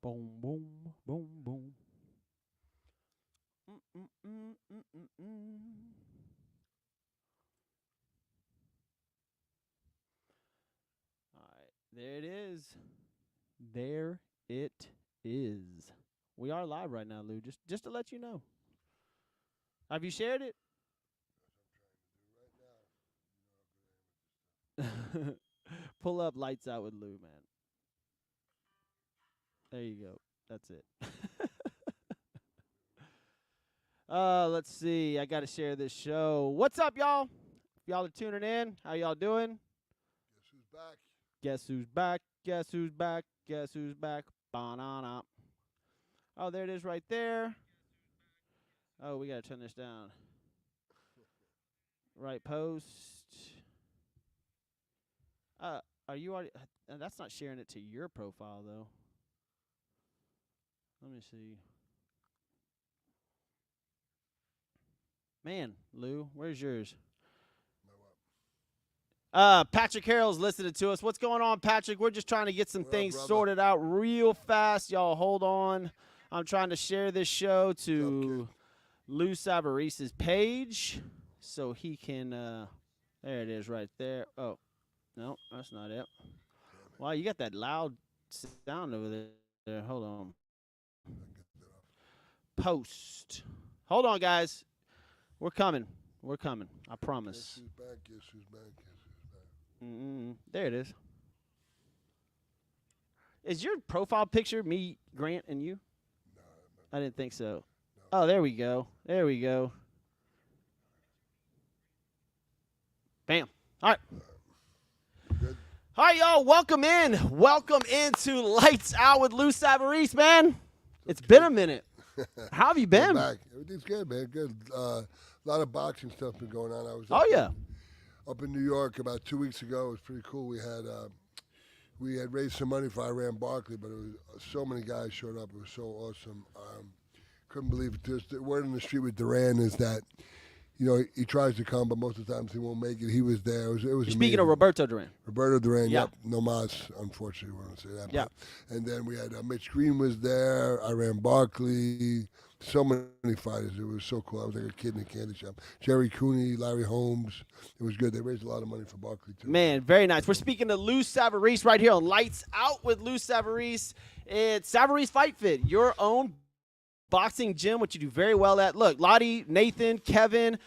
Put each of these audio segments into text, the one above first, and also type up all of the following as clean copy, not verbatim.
Boom, boom, boom, boom. Mm-mm-mm-mm-mm-mm. All right, there it is. There it is. We are live right now, Lou. Just to let you know. Have you shared it? Pull up lights out with Lou, man. There you go. That's it. Let's see. I got to share this show. What's up, y'all? If y'all are tuning in, how y'all doing? Guess who's back? Guess who's back? Guess who's back? Guess who's back? Banana. Oh, there it is right there. Oh, we got to turn this down. Right post. Are you already? That's not sharing it to your profile, though. Let me see. Man, Lou, where's yours? Patrick Harrell's listening to us. What's going on, Patrick? We're just trying to get some What up, things brother? sorted out real fast. Y'all hold on. I'm trying to share this show to Lou Savarise's page so he can there it is right there. Oh, no, that's not it. Wow, you got that loud sound over there. Hold on. Post. Hold on, guys. We're coming. We're coming. I Guess promise. who's back? Guess who's back? Guess who's back? There it is. Is your profile picture me, Grant, and you? No, I didn't think so. No. Oh, there we go. There we go. Bam. All right. Good. All right, y'all. Welcome in. Welcome into Lights Out with Lou Savarese, man. It's been a minute. How have you We're been? back. Everything's good, man. Good. A lot of boxing stuff been going on. I was Oh, yeah. up in New York about 2 weeks ago. It was pretty cool. We had raised some money for Iran Barkley, but it was so many guys showed up. It was so awesome. Couldn't believe it. Just the word in the street with Duran is that, you know, he tries to come, but most of the times he won't make it. He was there. It was You're speaking amazing. of Roberto Duran. Roberto Duran, Yeah. yep. No mas, unfortunately, we're going to say that. Yeah. And then we had Mitch Green was there, Iran Barkley, so many fighters. It was so cool. I was like a kid in a candy shop. Jerry Cooney, Larry Holmes. It was good. They raised a lot of money for Barkley, too. Man, very nice. We're speaking to Lou Savarese right here on Lights Out with Lou Savarese. It's Savarese Fight Fit, your own boxing gym, which you do very well at. Look, Lottie, Nathan, Kevin,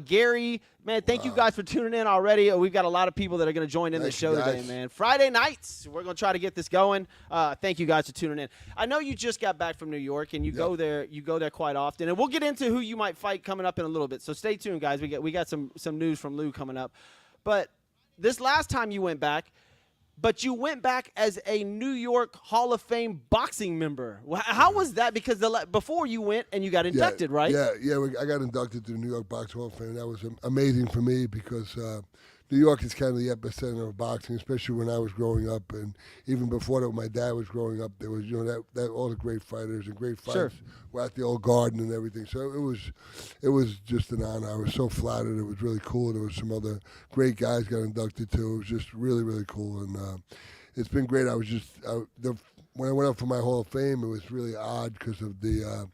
Gary, man, thank you guys for tuning in already. We've got a lot of people that are going to join in the Thanks, show today, guys. man. Friday nights, we're going to try to get this going. Thank you guys for tuning in. I know you just got back from New York, and you go there quite often, and we'll get into who you might fight coming up in a little bit. So stay tuned, guys. We got some news from Lou coming up. But this last time you went back, but you went back as a New York Hall of Fame boxing member. How was that? Because before you went and you got inducted, right? Yeah. I got inducted to the New York Boxing Hall of Fame. That was amazing for me because New York is kind of the epicenter of boxing, especially when I was growing up, and even before that, when my dad was growing up. There was, you know, that all the great fighters and great fights Sure. were at the old Garden and everything. So it was just an honor. I was so flattered. It was really cool. There was some other great guys got inducted too. It was just really, really cool, and it's been great. When I went up for my Hall of Fame, it was really odd because of the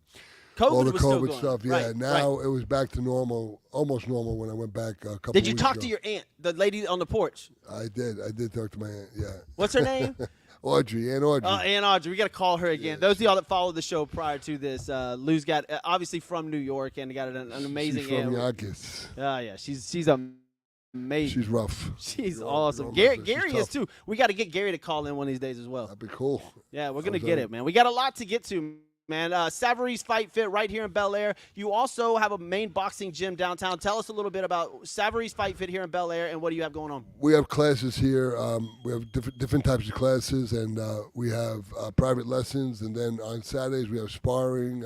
COVID all the was still COVID going. stuff. Yeah, Right, now right. it was back to normal, almost normal when I went back a couple Did you weeks talk ago. to your aunt, the lady on the porch? I did talk to my aunt, yeah. What's her name? Aunt Audrey. Aunt Audrey. We got to call her again. Yeah, Those of y'all that followed the show prior to this, Lou's got obviously from New York and got an amazing She's from aunt. Yonkers. Oh yeah, she's amazing. She's rough. She's You're awesome. almost Gary, there. Gary She's is tough. too. We got to get Gary to call in one of these days as well. That'd be cool. Yeah, we're gonna I'm get done. it, man. We got a lot to get to, man. Savarese Fight Fit right here in Bel Air. You also have a main boxing gym downtown. Tell us a little bit about Savarese Fight Fit here in Bel Air and what do you have going on? We have classes here. We have different types of classes, and we have private lessons. And then on Saturdays we have sparring,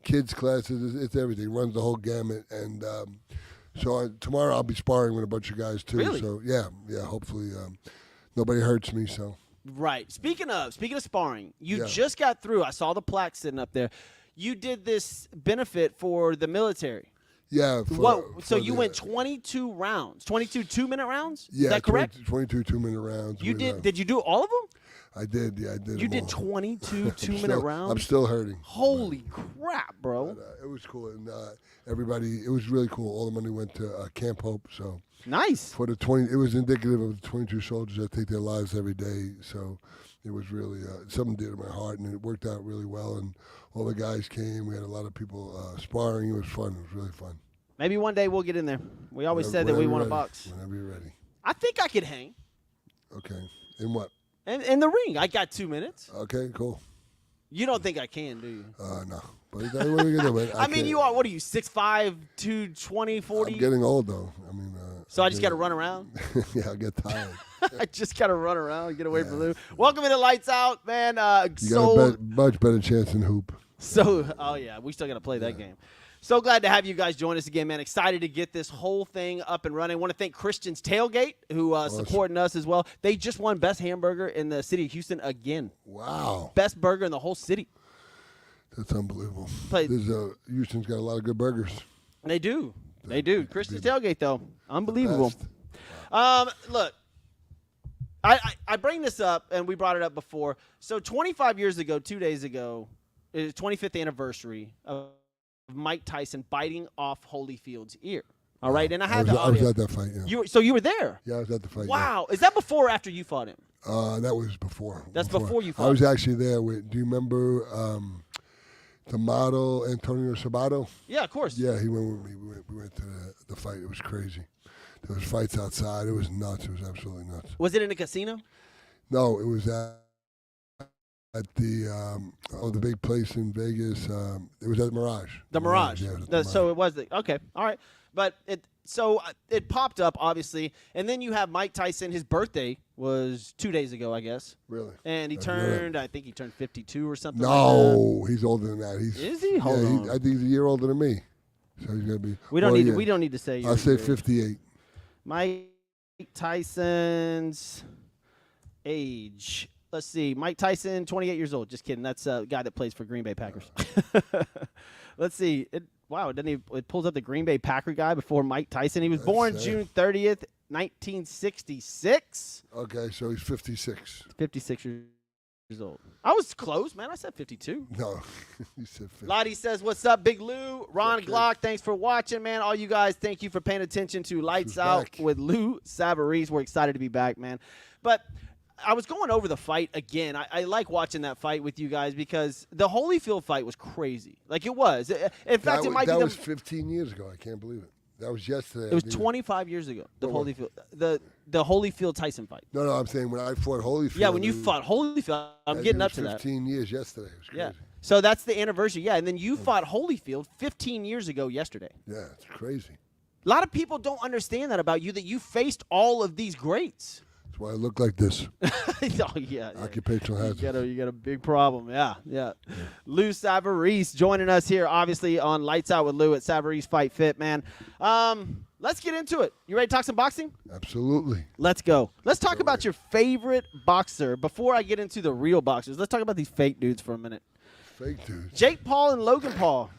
kids classes. It's everything. Runs the whole gamut. And so tomorrow I'll be sparring with a bunch of guys too. Really? So yeah. Hopefully nobody hurts me. So Right. Speaking of sparring, you Yeah. just got through. I saw the plaque sitting up there. You did this benefit for the military. yeah. So you went 22 rounds, 22 2-minute rounds? Yeah, Is that correct? 22 2-minute rounds. You with, did. Did you do all of them? I did, yeah, I did. You them did all. 22 two-minute Still- rounds? I'm still hurting. Holy crap, bro. But, it was cool, and everybody. It was really cool. All the money went to Camp Hope. So Nice. for the 20, it was indicative of the 22 soldiers that take their lives every day. So it was really something did in my heart, and it worked out really well. And all the guys came. We had a lot of people sparring. It was fun. It was really fun. Maybe one day we'll get in there. We always said that Whenever we you're want to ready. box. Whenever you're ready. I think I could hang. Okay. In what? In the ring, I got 2 minutes. Okay, cool. You don't think I can, do you? No. But what are you gonna do, man? I mean, can't- you are. What are you? 6'5", 220, 40? I'm getting old though. I mean. So I just got to run around. Yeah, I'll get tired. I just got to run around and get away from Lou. Welcome into Lights Out, man. You got a much better chance in hoop. Oh yeah, we still got to play that game. So glad to have you guys join us again, man. Excited to get this whole thing up and running. Want to thank Christian's Tailgate, who supporting us as well. They just won Best Hamburger in the city of Houston again. Wow. Best burger in the whole city. That's unbelievable. Play- Houston's got a lot of good burgers. They do. They do. Christian's Tailgate, though. Unbelievable. Look, I bring this up, and we brought it up before. So 25 years ago, 2 days ago, is 25th anniversary of Mike Tyson biting off Holyfield's ear. All right, and I I was at that fight. Yeah. You were there. Yeah, I was at the fight. Wow, is that before or after you fought him? Yeah. That was before. That's before you fought. I was actually there with. Do you remember the model Antonio Sabato? Yeah, of course. Yeah, he went with me. We went to the fight. It was crazy. There was fights outside. It was nuts. It was absolutely nuts. Was it in a casino? No, it was at the big place in Vegas. It was at Mirage. The Mirage. Yeah, it was at the Mirage. So it was okay. All right, but it popped up obviously, and then you have Mike Tyson. His birthday was 2 days ago, I guess. Really? And he I didn't know that. turned. I think he turned 52 or something. Like No, he's older than that. Is he? Hold on. I think he's a year older than me. So he's gonna be. that. We don't well, need. yeah. We don't need to say. I'll your say year. 58. Mike Tyson's age. Let's see. Mike Tyson, 28 years old. Just kidding. That's a guy that plays for Green Bay Packers. Let's see. It pulls up the Green Bay Packer guy before Mike Tyson. He was born sad. June 30th, 1966. Okay, so he's 56. 56 years old. I was close, man. I said 52. No, he said 50. Lottie says, what's up, Big Lou? Ron Okay. Glock, thanks for watching, man. All you guys, thank you for paying attention to Lights Who's Out back? with Lou Savarese. We're excited to be back, man. But I was going over the fight again. I like watching that fight with you guys because the Holyfield fight was crazy. Like, it was. In fact, it might that be was 15 years ago. I can't believe it. That was yesterday. it was I think. 25 years ago, the What? Holyfield the Holyfield-Tyson fight. No, I'm saying when I fought Holyfield. Yeah, when you it was- fought Holyfield, I'm I getting think up it to was that. 15 years yesterday. It was crazy. Yeah. So that's the anniversary. Yeah, and then you fought Holyfield 15 years ago yesterday. Yeah, it's crazy. A lot of people don't understand that about you, that you faced all of these greats. That's why I look like this. Oh, yeah. Occupational hazard. You got a big problem. Yeah. Lou Savarese joining us here, obviously, on Lights Out with Lou at Savarese Fight Fit, man. Let's get into it. You ready to talk some boxing? Absolutely. Let's go. Let's talk about your favorite boxer. Before I get into the real boxers, let's talk about these fake dudes for a minute. Fake dude. Jake Paul and Logan Paul.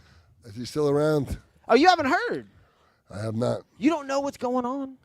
Is he still around? Oh, you haven't heard? I have not. You don't know what's going on?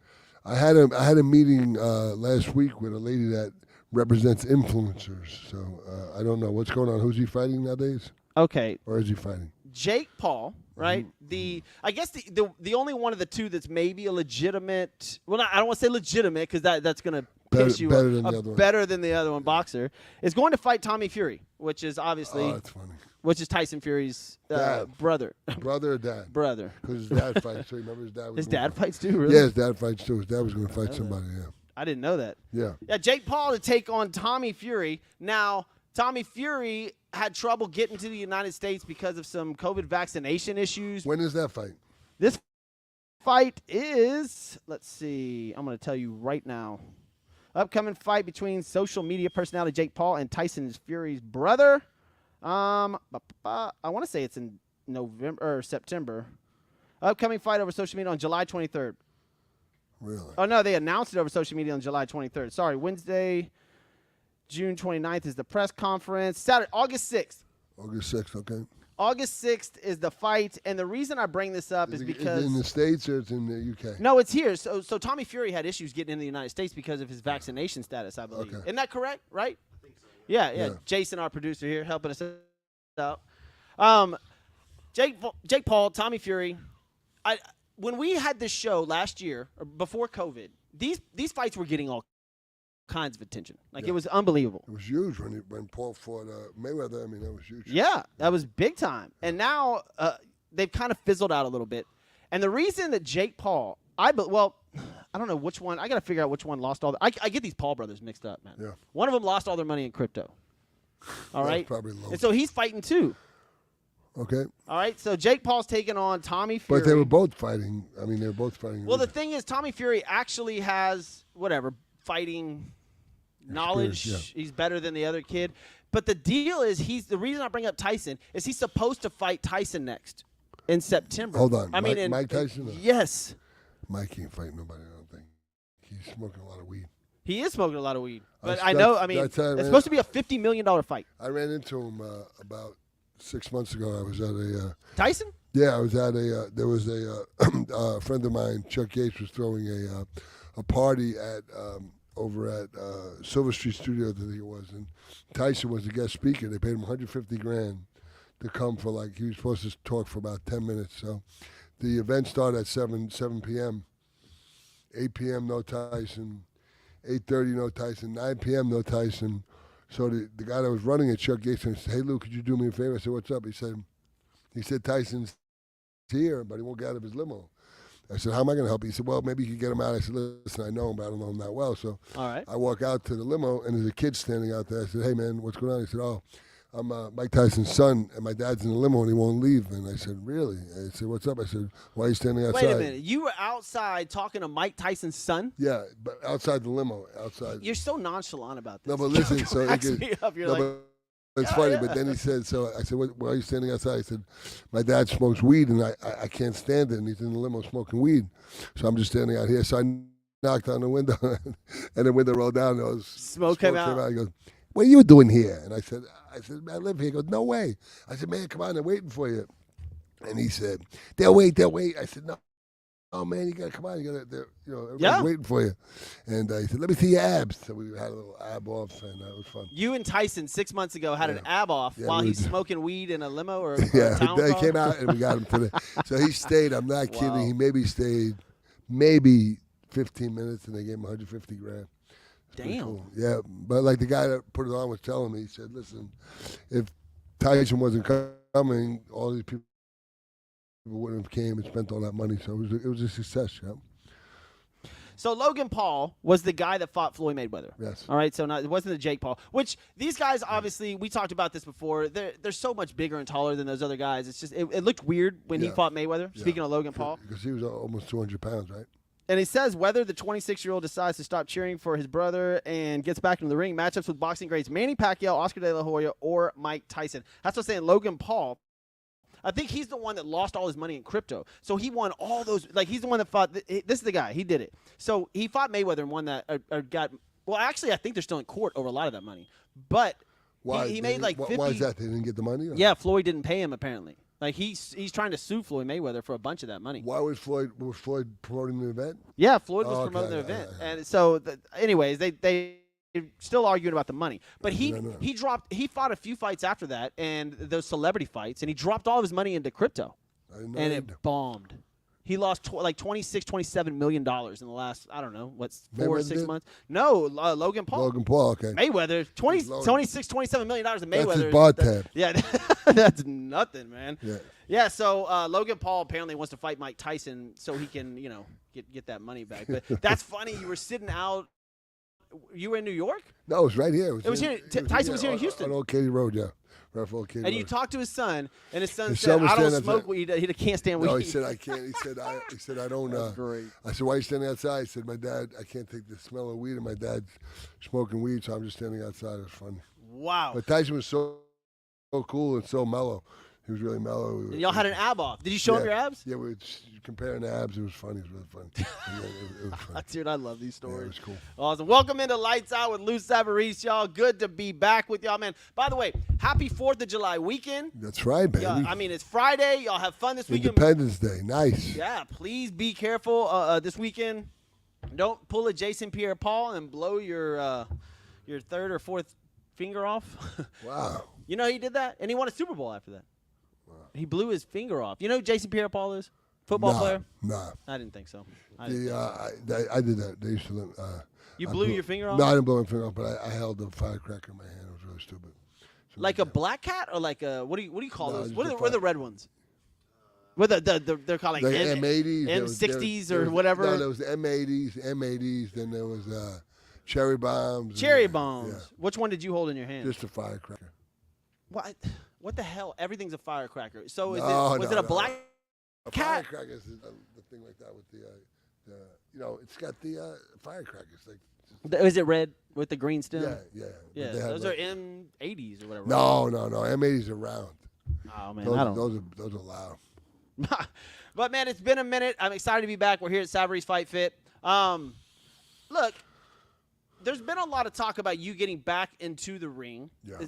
I had a meeting last week with a lady that represents influencers. So I don't know what's going on. Who's he fighting nowadays? Okay. Or is he fighting? Jake Paul, right? I guess the only one of the two that's maybe a legitimate. Well, I don't want to say legitimate because that's going to piss you better than the other one. better than the other one boxer is going to fight Tommy Fury, which is obviously Oh, that's funny. which is Tyson Fury's Dad. brother. Brother or dad? Brother. Because his dad fights too. Remember his dad was His gonna dad fight- fights too, really? Yeah, his dad fights too. His dad was going to fight somebody, yeah. I didn't know that. Yeah. Yeah, Jake Paul to take on Tommy Fury. Now, Tommy Fury had trouble getting to the United States because of some COVID vaccination issues. When is that fight? This fight is, let's see, I'm going to tell you right now. Upcoming fight between social media personality Jake Paul and Tyson Fury's brother. I want to say it's in November or September. Upcoming fight over social media on July 23rd. Really? Oh, no, they announced it over social media on July 23rd. Sorry, Wednesday, June 29th is the press conference. Saturday, August 6th. August 6th, okay. August 6th is the fight, and the reason I bring this up is it because in the States or it's in the UK? no, it's here. So Tommy Fury had issues getting into the United States because of his vaccination status, I believe. Okay. Isn't that correct? Right? I think so. Yeah. Jason, our producer here, helping us out. Jake Paul, Tommy Fury. When we had this show last year, or before COVID, these fights were getting all kinds of attention. Like, it was unbelievable. It was huge when Paul fought Mayweather. I mean, that was huge. Yeah, that was big time. And now they've kind of fizzled out a little bit. And the reason that Jake Paul, I don't know which one. I got to figure out which one lost all. I get these Paul brothers mixed up, man. Yeah. One of them lost all their money in crypto. All right. Probably low. And so he's fighting too. Okay. All right. So Jake Paul's taking on Tommy Fury. But they were both fighting. I mean, they were both fighting. Well, the thing is, Tommy Fury actually has fighting knowledge. Yeah. He's better than the other kid. But the deal is, the reason I bring up Tyson is he's supposed to fight Tyson next in September. Hold on. Mike Tyson? Yes. Mike can't fight nobody, I don't think. He's smoking a lot of weed. He is smoking a lot of weed. But it's supposed to be a $50 million fight. I ran into him about 6 months ago. I was at a Tyson? Yeah, I was at there was a friend of mine, Chuck Yates, was throwing a party at over at Silver Street Studios, I think it was, and Tyson was the guest speaker. They paid him $150,000 to come for he was supposed to talk for about 10 minutes. So the event started at 7 p.m. 8 p.m. no Tyson, 8:30 no Tyson, 9 p.m. no Tyson. So the guy that was running it, Chuck Yates, said, "Hey Lou, could you do me a favor?" I said, "What's up?" He said Tyson's here, but he won't get out of his limo. I said, "How am I going to help you?" He said, "Well, maybe you could get him out." I said, "Listen, I know him, but I don't know him that well." So all right. I walk out to the limo, and there's a kid standing out there. I said, "Hey, man, what's going on?" He said, "Oh, I'm Mike Tyson's son, and my dad's in the limo, and he won't leave." And I said, "Really?" I said, "What's up?" I said, "Why are you standing outside?" Wait a minute. You were outside talking to Mike Tyson's son? Yeah, but outside the limo, outside. You're so nonchalant about this. No, but listen, so cracks me up. You're like, it's funny, but then he said, so I said, why are you standing outside? He said, my dad smokes weed, and I can't stand it, and he's in the limo smoking weed. So I'm just standing out here. So I knocked on the window, and the window rolled down, and smoke came out. He goes, "What are you doing here?" And I said, "I live here." He goes, "No way." I said, "Man, come on, they're waiting for you." And he said, they'll wait. I said, "No. Oh, man, you got to come on. Everybody's waiting for you." And he said, "Let me see your abs." So we had a little ab off, and that was fun. You and Tyson 6 months ago had an ab off while he's smoking weed in a limo or a town they car? came out, and we got him today. So he stayed. I'm not kidding. He maybe stayed 15 minutes, and they gave him $150,000. Damn. Cool. Yeah, but like the guy that put it on was telling me, he said, "Listen, if Tyson wasn't coming, all these people wouldn't have came and spent all that money." So it was a success. Yeah. So Logan Paul was the guy that fought Floyd Mayweather. Yes. All right. So it wasn't the Jake Paul. Which these guys, obviously, we talked about this before. They're so much bigger and taller than those other guys. It's just it looked weird when he fought Mayweather. Yeah. Speaking of Logan Paul, because he was almost 200 pounds, right? And he says whether the 26-year-old decides to stop cheering for his brother and gets back into the ring, matchups with boxing greats Manny Pacquiao, Oscar De La Hoya, or Mike Tyson. That's what I'm saying. Logan Paul, I think he's the one that lost all his money in crypto. So he won all those. Like, he's the one that fought. This is the guy. He did it. So he fought Mayweather and won that. Well, actually, I think they're still in court over a lot of that money. But why? he made like 50. Why is that? They didn't get the money? Or? Yeah, Floyd didn't pay him, apparently. Like, he's trying to sue Floyd Mayweather for a bunch of that money. Why was Floyd promoting the event? Yeah, Floyd was promoting the event. And so, anyways, they still arguing about the money. But he fought a few fights after that, and those celebrity fights, and he dropped all of his money into crypto. And it bombed. He lost $27 million in the last, I don't know, 4 or 6 months? No, Logan Paul. Logan Paul, okay. Mayweather, $27 million in Mayweather. That's his bar tab. Yeah, that's nothing, man. Yeah. Yeah, so Logan Paul apparently wants to fight Mike Tyson so he can, get that money back. But that's funny. You were sitting out. You were in New York? No, it was right here. It was here. Tyson was here in Houston. On Old Katy Road, yeah. And you talked to his son, and his son said, "I don't smoke weed. He can't stand weed." No, he said, "I can't." He said, "I don't." That's great. I said, "Why are you standing outside?" He said, "My dad, I can't take the smell of weed, and my dad's smoking weed, so I'm just standing outside." It was funny. Wow. But Tyson was so cool and so mellow. He was really mellow. And y'all had an ab off. Did you show him your abs? Yeah, we were comparing the abs. It was funny. It was really funny. It was funny. Dude, I love these stories. Yeah, it was cool. Awesome. Welcome into Lights Out with Lou Savarese, y'all. Good to be back with y'all, man. By the way, happy 4th of July weekend. That's right, baby. Yeah, I mean, it's Friday. Y'all have fun this weekend. Independence Day. Nice. Yeah, please be careful this weekend. Don't pull a Jason Pierre-Paul and blow your third or fourth finger off. Wow. You know he did that, and he won a Super Bowl after that. Wow. He blew his finger off. You know who Jason Pierre-Paul is? Football player? Nah. I didn't think so. I did that. They used to. You blew your finger off? No, I didn't blow my finger off, but I held a firecracker in my hand. It was really stupid. Like a black cat or like a what do you call those? just What a are the red ones? What they're called like the M80s, M60s there or was, whatever. No, there was the M80s. Then there was cherry bombs. Cherry bombs. Yeah. Which one did you hold in your hand? Just a firecracker. What the hell? Everything's a firecracker. So was it a No. black A cat? firecracker is the thing like that with the it's got the firecrackers. Like, Is it red with the green stem? yeah. Yeah, But they have, those like, are M80s or whatever. No. M80s are round. Oh man, Those, I don't. those are loud. But man, it's been a minute. I'm excited to be back. We're here at Savary's Fight Fit. Look, there's been a lot of talk about you getting back into the ring. Yeah.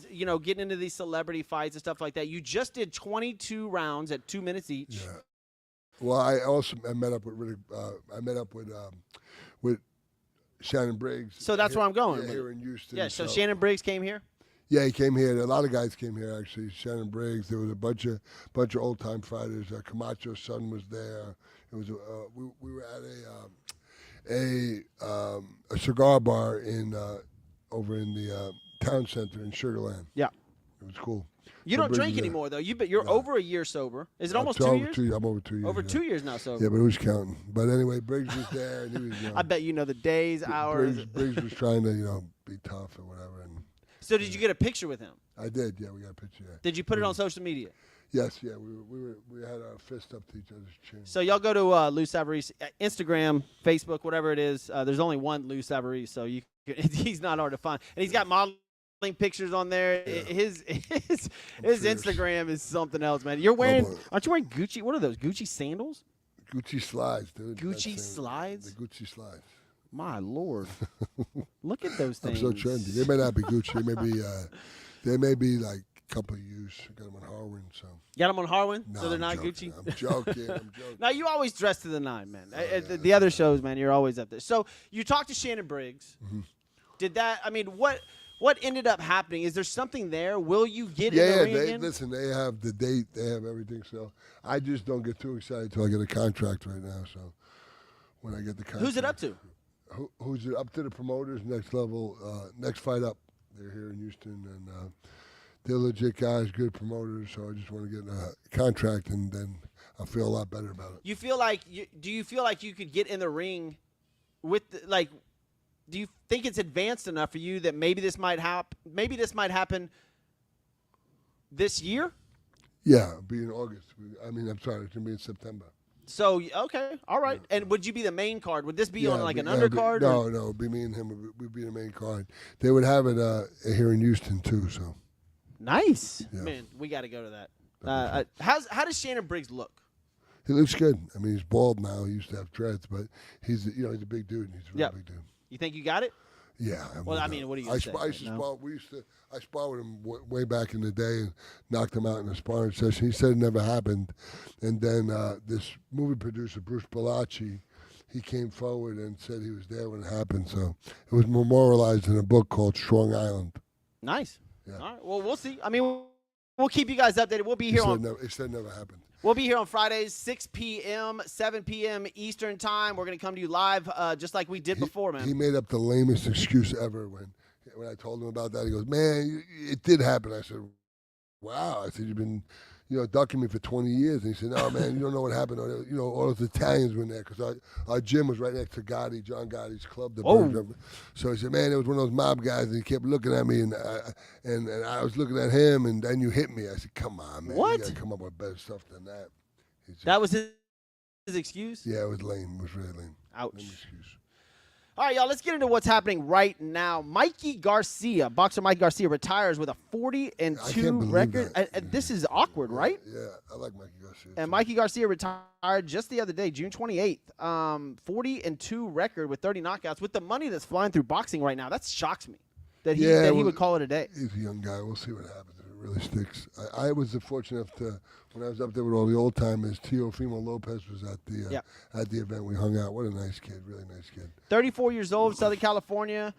Getting into these celebrity fights and stuff like that. You just did 22 rounds at 2 minutes each. Yeah. Well, I met up with Shannon Briggs. So that's where I'm going. Yeah, here in Houston. Yeah. So Shannon Briggs came here. Yeah, he came here. A lot of guys came here actually. Shannon Briggs. There was a bunch of old time fighters. Camacho's son was there. It was we were at a cigar bar over in the town center in Sugarland. Yeah. It was cool. You don't drink anymore though. You're over a year sober. Is it almost 2 years? I'm over 2 years. Over 2 years now sober. Yeah, but who's counting? But anyway, Briggs was there, and he was. I bet you know the days, hours. Briggs was trying to be tough or whatever, and. So did you get a picture with him? I did. Yeah, we got a picture. Yeah. Did you put it on social media? Yes. Yeah, we had our fist up to each other's chin. So y'all go to Lou Savary's Instagram, Facebook, whatever it is. There's only one Lou Savary, so he's not hard to find, and he's got modeling pictures on there. Yeah. His Instagram is something else, man. Aren't you wearing Gucci? What are those Gucci sandals? Gucci slides, dude. Gucci slides. The Gucci slides. My Lord, look at those I'm things. so trendy. They may not be Gucci. They may be like a couple of use. I got them on Harwin, so. Got them on Harwin, No, so they're I'm not joking. Gucci. I'm joking. Now you always dress to the nine, man. Yeah, The other shows, man, you're always up there. So you talked to Shannon Briggs. Mm-hmm. Did that? I mean, what ended up happening? Is there something there? Will you get in the Yeah, ring again? listen. They have the date. They have everything. So I just don't get too excited until I get a contract right now. So when I get the contract, Who's it up to? Who's it up to? The promoters, next level, next fight up. They're here in Houston, and they're legit guys, good promoters. So I just want to get a contract, and then I'll feel a lot better about it. You feel like do you feel like you could get in the ring with do you think it's advanced enough for you that maybe this might happen? Maybe this might happen this year. Yeah, it'll be in August. I'm sorry, it's gonna be in September. So okay, all right. And would you be the main card? Would this be on like an it'd undercard? No, it'd be me and him. We'd be the main card. They would have it here in Houston too. So Nice, Yeah. man. We got to go to that. How does Shannon Briggs look? he looks good. I mean, he's bald now. He used to have dreads, but he's a big dude. He's a real big dude. You think you got it? Yeah. Well, I mean, what do you say? I used to No? spar. I sparred with him way back in the day and knocked him out in a sparring session. He said it never happened, and then this movie producer Bruce Bellacci, he came forward and said he was there when it happened. So it was memorialized in a book called Strong Island. Nice. Yeah. All right. Well, we'll see. I mean, we'll keep you guys updated. We'll be here He said never happened. We'll be here on Fridays, 6 p.m., 7 p.m. Eastern time. We're going to come to you live just like we did before, man. He made up the lamest excuse ever when I told him about that. He goes, "Man, it did happen." I said, "Wow." I said, "You've been, ducking me for 20 years." And he said, "No, man, you don't know what happened. All those Italians were in there because our gym was right next to John Gotti's club. So he said, man, it was one of those mob guys, and he kept looking at me, and I was looking at him, and then you hit me." I said, "Come on, man. What? You got to come up with better stuff than that." That was his excuse? Yeah, it was lame. It was really lame. Ouch. Lame excuse. All right, y'all, let's get into what's happening right now. Mikey Garcia, boxer Mikey Garcia, retires with a 40-2 record. And this is awkward, right? Yeah, I like Mikey Garcia. And too. Mikey Garcia retired just the other day, June 28th. 40-2 record with 30 knockouts. With the money that's flying through boxing right now, that shocks me that he would call it a day. He's a young guy. We'll see what happens if it really sticks. I was fortunate enough to, when I was up there with all the old timers, Teofimo Lopez was at the event. We hung out. What a nice kid, really nice kid. 34 years old, Southern California.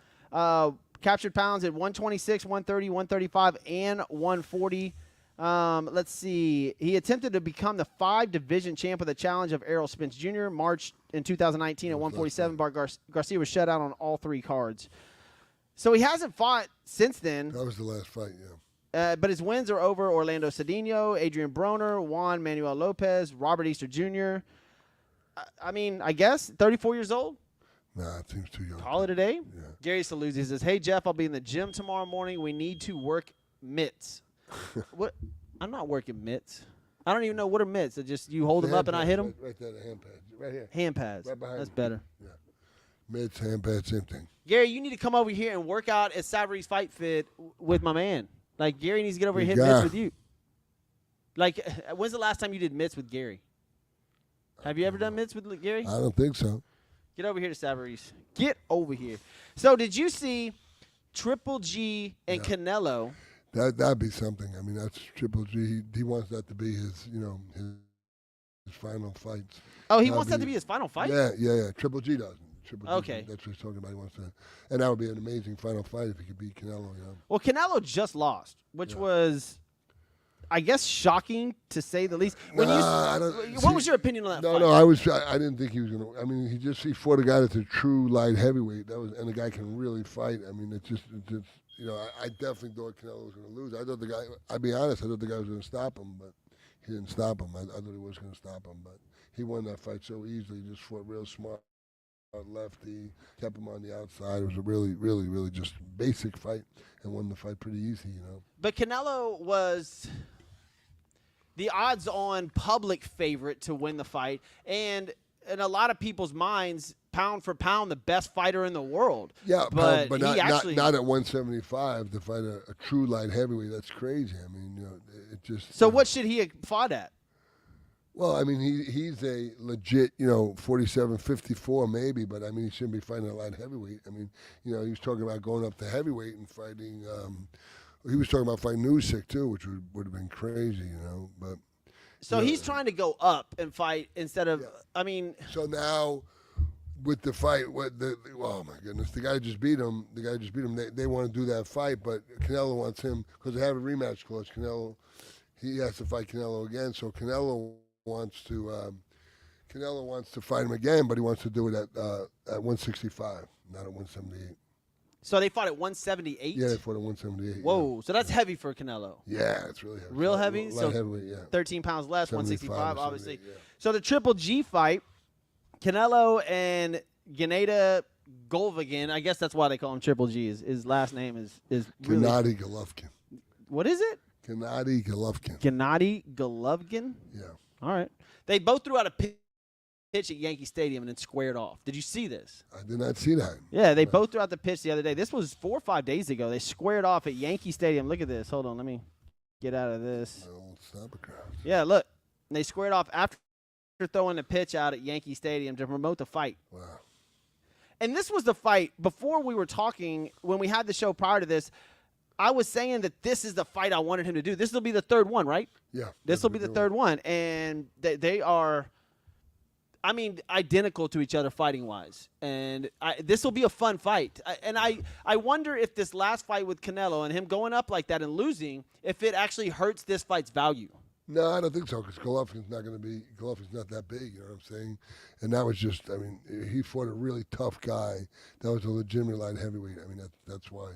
captured pounds at 126, 130, 135, and 140. Let's see. He attempted to become the 5-division champ of the challenge of Errol Spence Jr. March in 2019 at 147. Bart Garcia was shut out on all 3 cards. So he hasn't fought since then. That was the last fight, yeah. But his wins are over Orlando Cedinho, Adrian Broner, Juan Manuel Lopez, Robert Easter Jr. I mean, I guess 34 years old. Nah, it seems too young. Call it a day. Yeah. Gary Saluzzi says, "Hey Jeff, I'll be in the gym tomorrow morning. We need to work mitts." What? I'm not working mitts. I don't even know what are mitts. It's just you hold them up and I hit them. Right there, the hand pads. Right here. Hand pads. Right behind That's you. better. Yeah. Mitts, hand pads, same thing. Gary, you need to come over here and work out at Savary's Fight Fit with my man. Like, Gary needs to get over here and hit mitts with you. Like, when's the last time you did mitts with Gary? Have you ever done mitts with Gary? I don't think so. Get over here to Savary's. Get over here. So, did you see Triple G and Canelo? That'd be something. I mean, that's Triple G. He wants that to be his, his final fights. Oh, he wants that to be his final fight? Yeah. Triple G does. Okay. That's what he's talking about. He wants to, and that would be an amazing final fight if he could beat Canelo. Well, Canelo just lost, which was, I guess, shocking to say the least. What was your opinion on that fight? No, I didn't think he was gonna. I mean, he fought a guy that's a true light heavyweight. And the guy can really fight. I mean, it's just I definitely thought Canelo was gonna lose. I thought the guy. I'll be honest. I thought the guy was gonna stop him, but he didn't stop him. I thought he was gonna stop him, but he won that fight so easily. He just fought real smart. Lefty, kept him on the outside. It was a really, really, really just basic fight and won the fight pretty easy, But Canelo was the odds-on public favorite to win the fight, and in a lot of people's minds, pound for pound, the best fighter in the world. Yeah, but not, he actually not at 175 to fight a true light heavyweight. That's crazy. I mean, it just. So what should he have fought at? Well, I mean, he's a legit, 47, 54 maybe, but I mean, he shouldn't be fighting a light heavyweight. I mean, he was talking about going up to heavyweight and fighting. He was talking about fighting Usyk too, which would have been crazy, But so he's trying to go up and fight instead of. Yeah. I mean. So now, with the fight, oh my goodness, the guy just beat him. They want to do that fight, but Canelo wants him because they have a rematch clause. He has to fight Canelo again, so Canelo wants to fight him again, but he wants to do it at 165, not at 178. So they fought at 178? Yeah, they fought at 178. Whoa, so that's heavy for Canelo. Yeah, it's really heavy. Real heavy? Light heavyweight, yeah. 13 pounds less, 165, obviously. Yeah. So the Triple G fight, Canelo and Gennady Golovkin, I guess that's why they call him Triple G. His last name is really. Gennady Golovkin. What is it? Gennady Golovkin. Gennady Golovkin? Yeah. All right. They both threw out a pitch at Yankee Stadium and then squared off. Did you see this? I did not see that. Yeah, they both threw out the pitch the other day. This was 4 or 5 days ago. They squared off at Yankee Stadium. Look at this. Hold on. Let me get out of this. Old Snappercraft. Yeah, look. They squared off after throwing the pitch out at Yankee Stadium to promote the fight. Wow. And this was the fight. Before we were talking, when we had the show prior to this, I was saying that this is the fight I wanted him to do. This will be the third one, right? Yeah. This will be the third one. And they are, I mean, identical to each other fighting-wise. And this will be a fun fight. I wonder if this last fight with Canelo and him going up like that and losing, if it actually hurts this fight's value. No, I don't think so, because Golovkin's not that big, you know what I'm saying? And that was just, I mean, he fought a really tough guy. That was a legitimate light heavyweight. I mean, that's why,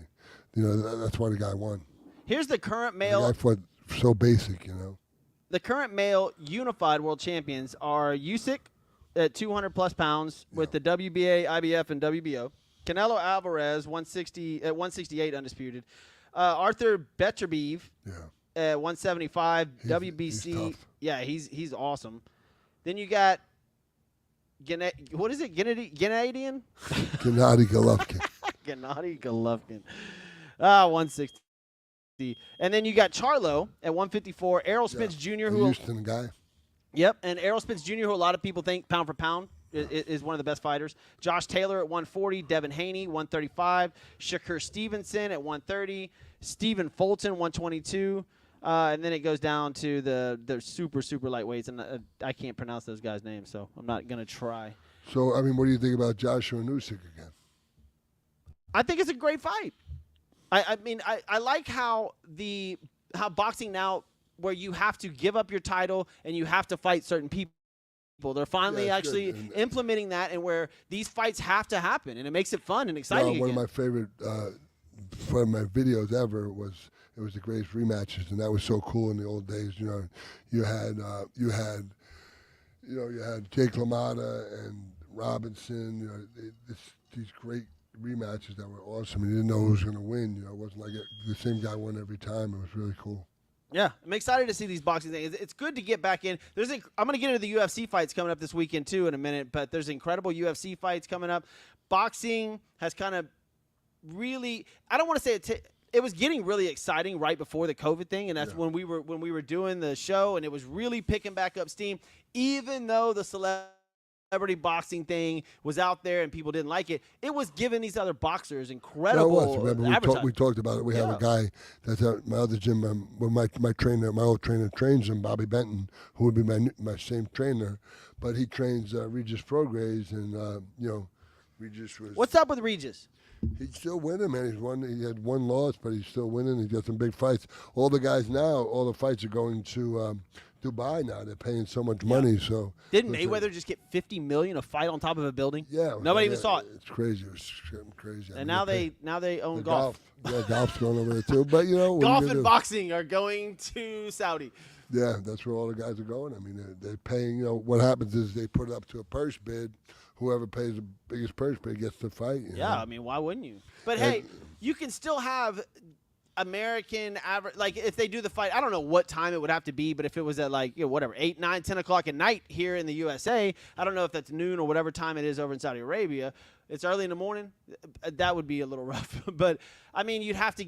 that's why the guy won. Here's the current male. The guy fought so basic, The current male unified world champions are Usyk at 200-plus pounds with the WBA, IBF, and WBO. Canelo Alvarez, 168 undisputed. Arthur Beterbiev. Yeah. At 175, WBC. He's tough. Yeah, he's awesome. Then you got what is it? Gennady Gennady Golovkin. Gennady Golovkin. 160. And then you got Charlo at 154. Errol Spence Jr. The who Houston guy. Yep, and Errol Spence Jr., who a lot of people think pound for pound is one of the best fighters. Josh Taylor at 140, Devin Haney 135, Shakur Stevenson at 130, Stephen Fulton 122. And then it goes down to the super, super lightweights, and I can't pronounce those guys' names, so I'm not going to try. So, I mean, what do you think about Joshua and Usyk again? I think it's a great fight. I mean, I like how boxing now, where you have to give up your title and you have to fight certain people. They're finally Yeah, it's actually good. implementing that, and where these fights have to happen, and it makes it fun and exciting. One again. of my favorite, one of my videos ever was it was the greatest rematches, and that was so cool in the old days. You know, you had Jake LaMotta and Robinson. You know, these great rematches that were awesome. And you didn't know who was going to win. You know, it wasn't like the same guy won every time. It was really cool. Yeah, I'm excited to see these boxing things. It's good to get back in. I'm going to get into the UFC fights coming up this weekend too in a minute, but there's incredible UFC fights coming up. Boxing has kind of really, I don't want to say it was getting really exciting right before the COVID thing, and that's when we were doing the show, and it was really picking back up steam, even though the celebrity boxing thing was out there and people didn't like it. It was giving these other boxers incredible. Yeah, it was. Remember, we talked about it. We have a guy that's at my other gym. My trainer, my old trainer, trains him, Bobby Benton, who would be my same trainer, but he trains Regis Prograis, and Regis was. What's up with Regis? He's still winning, man. He had one loss, but he's still winning. He's got some big fights. All the guys now, all the fights are going to Dubai now. They're paying so much money. So didn't Mayweather just get $50 million a fight on top of a building? Yeah, nobody even saw it. It's crazy. It was crazy. And now they own golf. Yeah, golf's going over there too. But golf and boxing are going to Saudi. Yeah, that's where all the guys are going. I mean, they're paying. What happens is they put it up to a purse bid. Whoever pays the biggest purse bid gets to fight. You know? I mean, why wouldn't you? But hey, you can still have American average. Like if they do the fight, I don't know what time it would have to be, but if it was at 8, 9, 10 o'clock at night here in the USA, I don't know if that's noon or whatever time it is over in Saudi Arabia. It's early in the morning. That would be a little rough. But I mean, you have to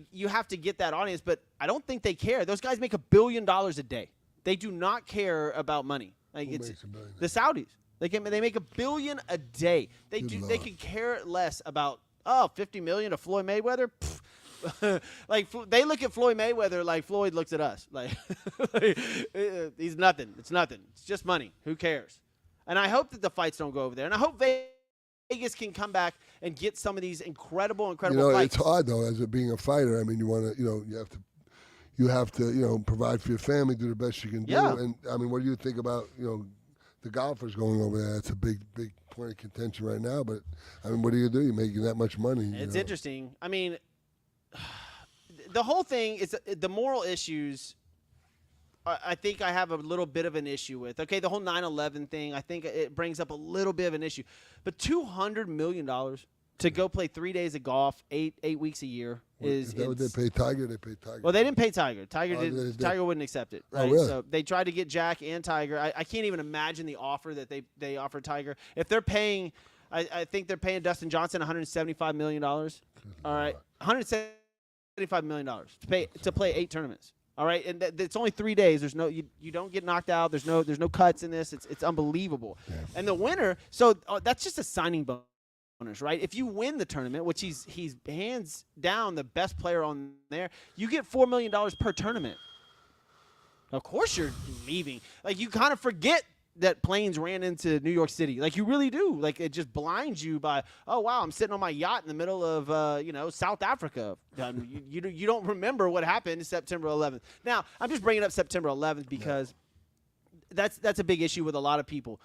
get that audience. But I don't think they care. Those guys make $1 billion a day. They do not care about money. Like Who it's makes $1 billion? The Saudis. They make $1 billion a day. They could care less about $50 million to Floyd Mayweather. Like they look at Floyd Mayweather like Floyd looks at us. Like he's nothing. It's nothing. It's just money. Who cares? And I hope that the fights don't go over there. And I hope Vegas can come back and get some of these incredible fights. It's hard though, as being a fighter. I mean, you have to provide for your family, do the best you can do. Yeah. And I mean, what do you think about the golfers going over there? That's a big point of contention right now. But I mean, what do? You're making that much money. It's interesting. I mean, the whole thing is the moral issues. I think I have a little bit of an issue with. Okay, the whole 9/11 thing, I think it brings up a little bit of an issue. But $200 million to go play 3 days of golf, eight weeks a year is that what they pay Tiger? They pay Tiger. Well, they didn't pay Tiger. Tiger wouldn't accept it. Right? Oh, really? So they tried to get Jack and Tiger. I can't even imagine the offer that they offered Tiger. If they're paying, I think they're paying Dustin Johnson $175 million. All right, $175 million to play 8 tournaments. All right, and it's only 3 days. There's no you don't get knocked out. There's no cuts in this. It's unbelievable. Yeah. And the winner, so that's just a signing bonus, right? If you win the tournament, which he's hands down the best player on there, you get $4 million per tournament. Of course you're leaving. Like you kind of forget that planes ran into New York City. Like you really do. Like it just blinds you by, oh wow, I'm sitting on my yacht in the middle of South Africa. You don't remember what happened September 11th. Now I'm just bringing up September 11th because that's a big issue with a lot of people.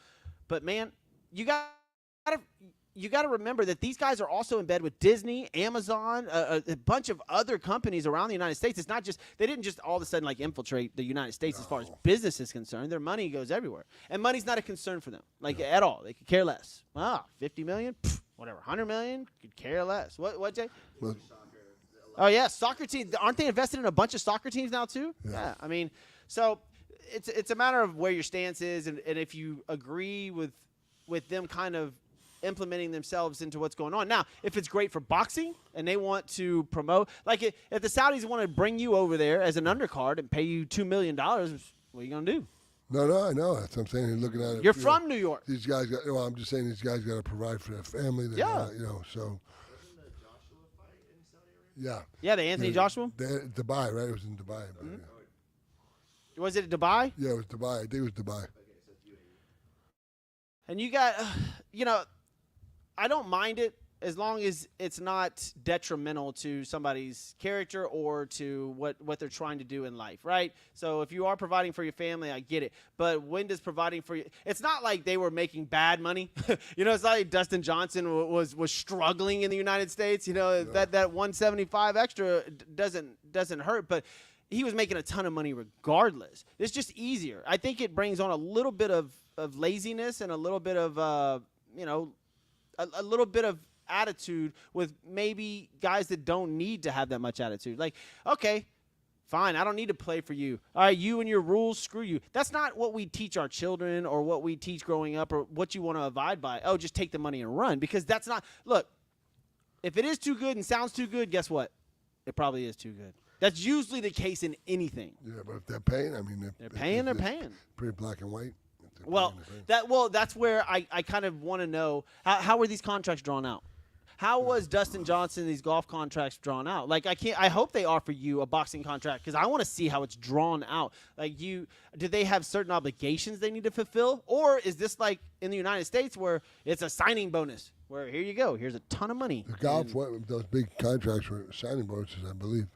But man, you got to remember that these guys are also in bed with Disney, Amazon, a bunch of other companies around the United States. It's not just they didn't just all of a sudden infiltrate the United States as far as business is concerned. Their money goes everywhere, and money's not a concern for them, at all. They could care less. 50 million, whatever, 100 million, could care less. What Jay? Oh yeah, soccer teams. Aren't they invested in a bunch of soccer teams now too? Yeah. I mean, so it's a matter of where your stance is, and if you agree with them kind of implementing themselves into what's going on. Now, if it's great for boxing and they want to promote, if the Saudis want to bring you over there as an undercard and pay you $2 million, what are you going to do? No, I know. That's what I'm saying. You're looking at it. You're from New York. These guys got. I'm just saying these guys got to provide for their family. So. Wasn't the Joshua fight in Saudi Arabia? Yeah. Yeah, the Anthony Joshua? Dubai, right? It was in Dubai. Mm-hmm. Was it Dubai? Yeah, it was Dubai. I think it was Dubai. And you got, I don't mind it as long as it's not detrimental to somebody's character or to what they're trying to do in life, right? So if you are providing for your family, I get it. But when does providing for you? It's not like they were making bad money. You know, it's not like Dustin Johnson was struggling in the United States. You know, that 175 extra doesn't hurt, but he was making a ton of money regardless. It's just easier. I think it brings on a little bit of laziness and a little bit of a little bit of attitude with maybe guys that don't need to have that much attitude. Like, okay, fine, I don't need to play for you. All right, you and your rules, screw you. That's not what we teach our children or what we teach growing up or what you want to abide by. Oh, just take the money and run, because that's not – look, if it is too good and sounds too good, guess what? It probably is too good. That's usually the case in anything. Yeah, but if they're paying, I mean – They're paying. Pretty black and white. That's where I kind of want to know, how were these contracts drawn out? How was Dustin Johnson, these golf contracts drawn out? Like, I hope they offer you a boxing contract, because I want to see how it's drawn out. Like, do they have certain obligations they need to fulfill? Or is this like in the United States where it's a signing bonus, where here you go, here's a ton of money? The golf, those big contracts were signing bonuses, I believe.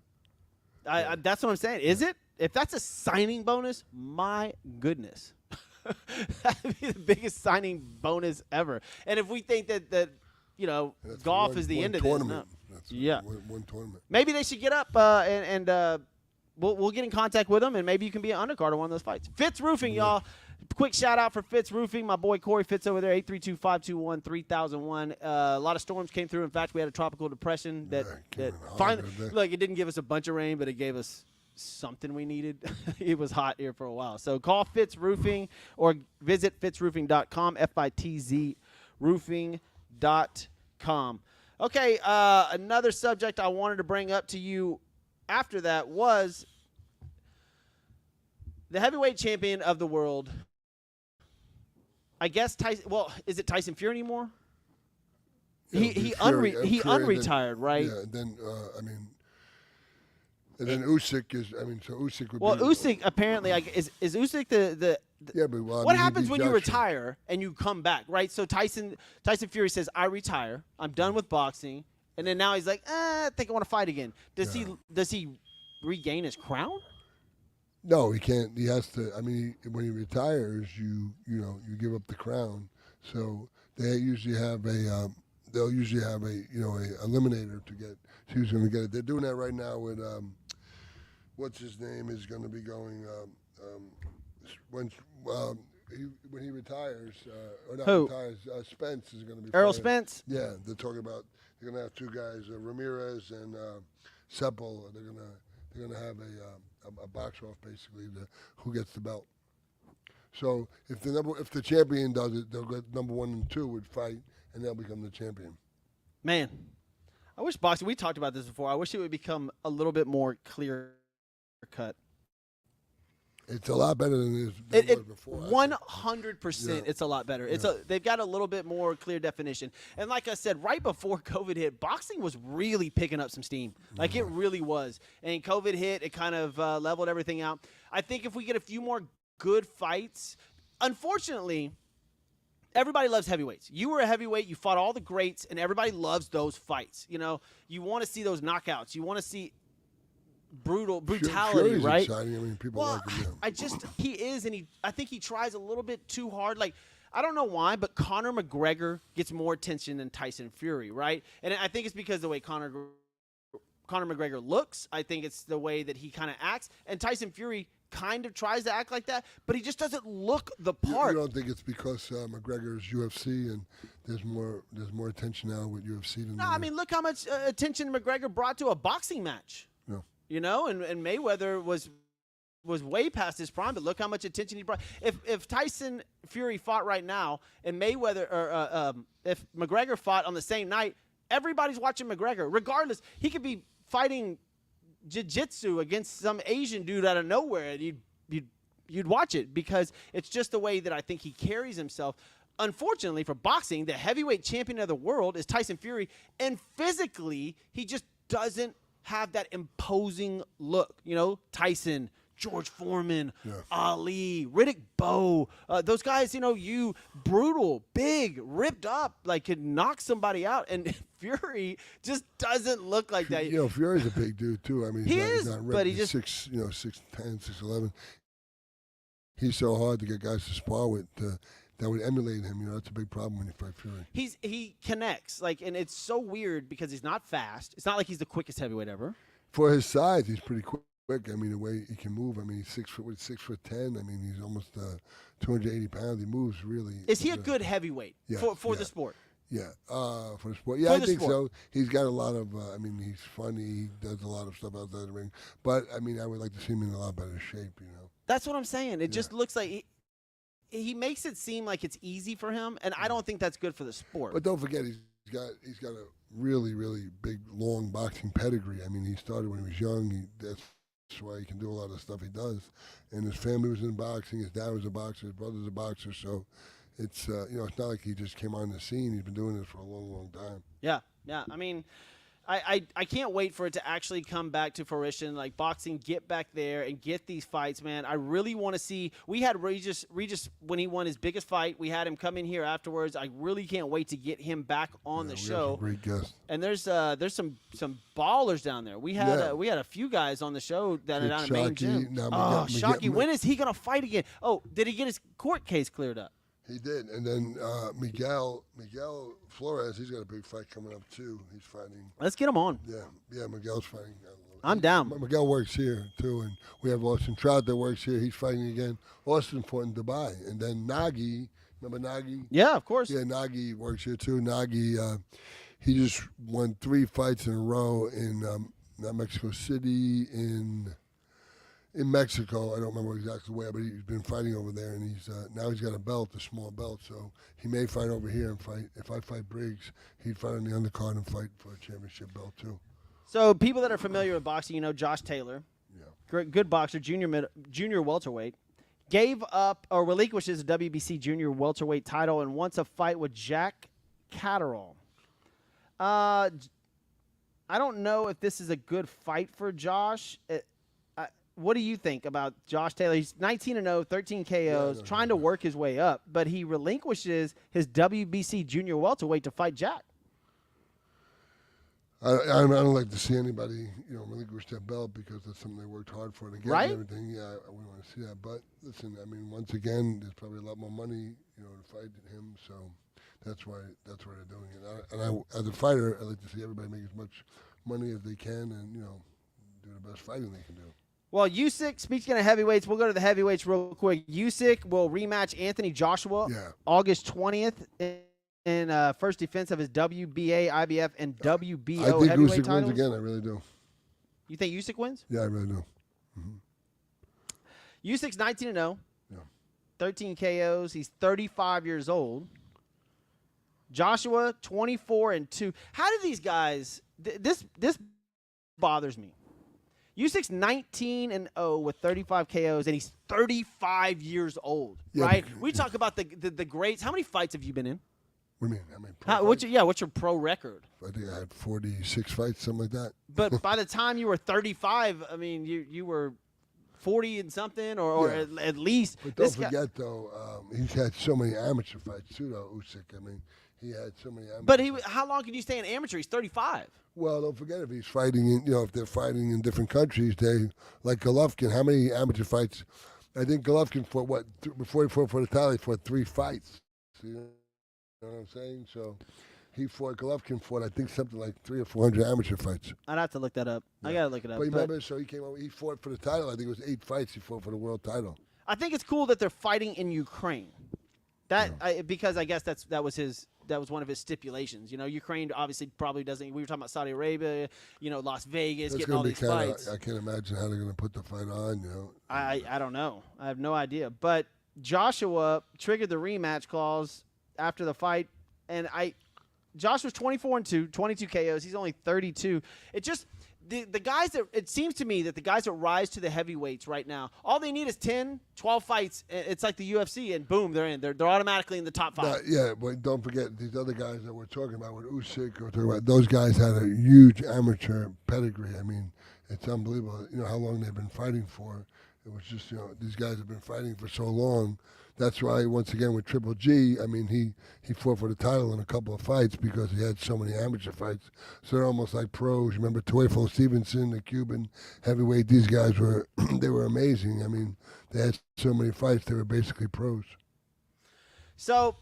That's what I'm saying. Is it? If that's a signing bonus, my goodness. That would be the biggest signing bonus ever. And if we think that golf is the end of this, no. Yeah, one tournament. Maybe they should get up and we'll get in contact with them, and maybe you can be an undercard on one of those fights. Fitz Roofing, y'all. Quick shout out for Fitz Roofing. My boy Corey Fitz over there, 832-521-3001. A lot of storms came through. In fact, we had a tropical depression that finally, look, it didn't give us a bunch of rain, but it gave us something we needed. It was hot here for a while. So call Fitz Roofing or visit fitzroofing.com, FITZ roofing.com. Okay, another subject I wanted to bring up to you after that was the heavyweight champion of the world. I guess Tyson. Well, is it Tyson Fury anymore? He unretired, right? Yeah. Then and then Usyk is. I mean, so Usyk would. Well, be, Usyk apparently is Usyk the yeah, but what happens when you retire and you come back, right? So Tyson Fury says, "I retire. I'm done with boxing," and then now he's like, "I think I want to fight again." Does he regain his crown? No, he can't. He has to. I mean, when he retires, you give up the crown. So they usually have they'll usually have a eliminator to get who's going to get it. They're doing that right now with what's his name is going to be going when he retires or not Who? retires. Spence is going to be Errol fighting. Spence. Yeah, they're talking about they're going to have two guys, Ramirez and Sepul. They're going to have a box off basically who gets the belt. So if the champion does it, they'll get number 1 and 2 would fight, and they'll become the champion. Man, I wish boxing. We talked about this before. I wish it would become a little bit more clear cut. It's a lot better than it was before. 100%, it's a lot better. They've got a little bit more clear definition. And like I said, right before COVID hit, boxing was really picking up some steam. Like it really was. And COVID hit, it kind of leveled everything out. I think if we get a few more good fights, unfortunately, everybody loves heavyweights. You were a heavyweight, you fought all the greats, and everybody loves those fights. You know, you want to see those knockouts. You want to see brutality, Fury's right? exciting. I mean, people like him. He is, and I think he tries a little bit too hard. Like, I don't know why, but Conor McGregor gets more attention than Tyson Fury, right? And I think it's because the way Conor McGregor looks. I think it's the way that he kind of acts. And Tyson Fury kind of tries to act like that, but he just doesn't look the part. You don't think it's because McGregor is UFC and there's more attention now with UFC than No, I mean, look how much attention McGregor brought to a boxing match. No. You know, and Mayweather was way past his prime, but look how much attention he brought. If Tyson Fury fought right now and Mayweather or if McGregor fought on the same night, everybody's watching McGregor. Regardless, he could be fighting jiu-jitsu against some Asian dude out of nowhere, and you'd watch it because it's just the way that I think he carries himself. Unfortunately for boxing, the heavyweight champion of the world is Tyson Fury, and physically he just doesn't have that imposing look. You know, Tyson George Foreman, Yeah. Ali, Riddick Bowe. Those guys, you brutal, big, ripped up, like could knock somebody out. And Fury just doesn't look like that. Fury's a big dude too. I mean, He he's is, not ripped. but he He's just 6'10", 6'11". He's so hard to get guys to spar with that would emulate him. That's a big problem when you fight Fury. he connects and it's so weird because he's not fast. It's not like he's the quickest heavyweight ever. For his size, he's pretty quick. I mean, the way he can move. I mean, he's 6'10". I mean, he's almost 280 pounds. He moves really. Is he a good heavyweight for the sport? Yeah, for the sport. Yeah, I think so. He's got a lot of. I mean, he's funny. He does a lot of stuff outside the ring. But I mean, I would like to see him in a lot better shape. That's what I'm saying. It just looks like he makes it seem like it's easy for him, and I don't think that's good for the sport. But don't forget, he's got a really, really big, long boxing pedigree. I mean, he started when he was young. That's why he can do a lot of stuff he does. And his family was in boxing. His dad was a boxer. His brother's a boxer. So it's it's not like he just came on the scene. He's been doing this for a long, long time. Yeah. I mean, I can't wait for it to actually come back to fruition. Like boxing, get back there and get these fights, man. I really want to see. We had Regis when he won his biggest fight. We had him come in here afterwards. I really can't wait to get him back on the show. Great guest. And there's some ballers down there. We had a few guys on the show that are down at Main Gym. Shockey, when is he gonna fight again? Oh, did he get his court case cleared up? He did, and then Miguel Flores, he's got a big fight coming up too. He's fighting. Let's get him on. Yeah, Miguel's fighting. I'm down. Miguel works here too, and we have Austin Trout that works here. He's fighting again. Austin fought in Dubai, and then Nagy. Remember Nagy? Yeah, of course. Yeah, Nagy works here too. Nagy, he just won 3 fights in a row in Mexico City, in Mexico. I don't remember exactly where, but he's been fighting over there, and now he's got a belt, a small belt, so he may fight over here and fight. If I fight Briggs, he'd fight on the undercard and fight for a championship belt too. So people that are familiar with boxing, Josh Taylor, Yeah. good boxer, junior welterweight, gave up or relinquishes the WBC junior welterweight title and wants a fight with Jack Catterall. I don't know if this is a good fight for Josh. What do you think about Josh Taylor? He's 19-0, 13 KOs, trying to work his way up, but he relinquishes his WBC junior welterweight to fight Jack. I don't like to see anybody, relinquish that belt because that's something they worked hard for to get Right? and everything. Yeah, I wouldn't want to see that. But listen, I mean, once again, there's probably a lot more money, to fight him. So that's why they're doing it. And I, as a fighter, I like to see everybody make as much money as they can and do the best fighting they can do. Well, Usyk, speaking of heavyweights, we'll go to the heavyweights real quick. Usyk will rematch Anthony Joshua August 20th in first defense of his WBA, IBF, and WBO I think heavyweight Usyk titles. wins again. I really do. You think Usyk wins? Yeah, I really do. Usyk's 19-0, Yeah. 13 KOs. He's 35 years old. Joshua, 24-2. How do these guys? This bothers me. Usyk's 19-0 with 35 KOs, and he's 35 years old. Yeah, right? but- We talk about the greats. How many fights have you been in? What do you mean? I mean, What's your pro record? I think I had 46 fights, something like that. But by the time you were 35, I mean, you were 40 and something, or Yeah. at least. But don't This guy- forget, though, he's had so many amateur fights, too, though, Usyk. I mean, he had so many amateur But how long can you stay an amateur? He's 35. Well, don't forget, if he's fighting if they're fighting in different countries, like Golovkin, how many amateur fights? I think Golovkin fought, before he fought for the title, he fought 3 fights. You know what I'm saying? So Golovkin fought, I think, something like 300 or 400 amateur fights. I'd have to look that up. I got to look it up. But remember, so he came over, he fought for the title. I think it was 8 fights he fought for the world title. I think it's cool that they're fighting in Ukraine. Because I guess that was one of his stipulations. Ukraine obviously probably doesn't. We were talking about Saudi Arabia, Las Vegas, That's getting all gonna be these fights. I can't imagine how they're going to put the fight on. I don't know. I have no idea. But Joshua triggered the rematch clause after the fight, and Joshua's 24-2, 22 KOs. He's only 32. It just the guys that it seems to me that the guys that rise to the heavyweights right now, all they need is 10, 12 fights. It's like the UFC, and boom, they're in. They're automatically in the top 5. Yeah, but don't forget these other guys that we're talking about with Usyk. We're talking about those guys had a huge amateur pedigree. I mean, it's unbelievable. How long they've been fighting for. It was just, these guys have been fighting for so long. That's why, once again, with Triple G, I mean, he fought for the title in a couple of fights because he had so many amateur fights. So they're almost like pros. Remember Teofimo Stevenson, the Cuban heavyweight? These guys were, they were amazing. I mean, they had so many fights, they were basically pros. So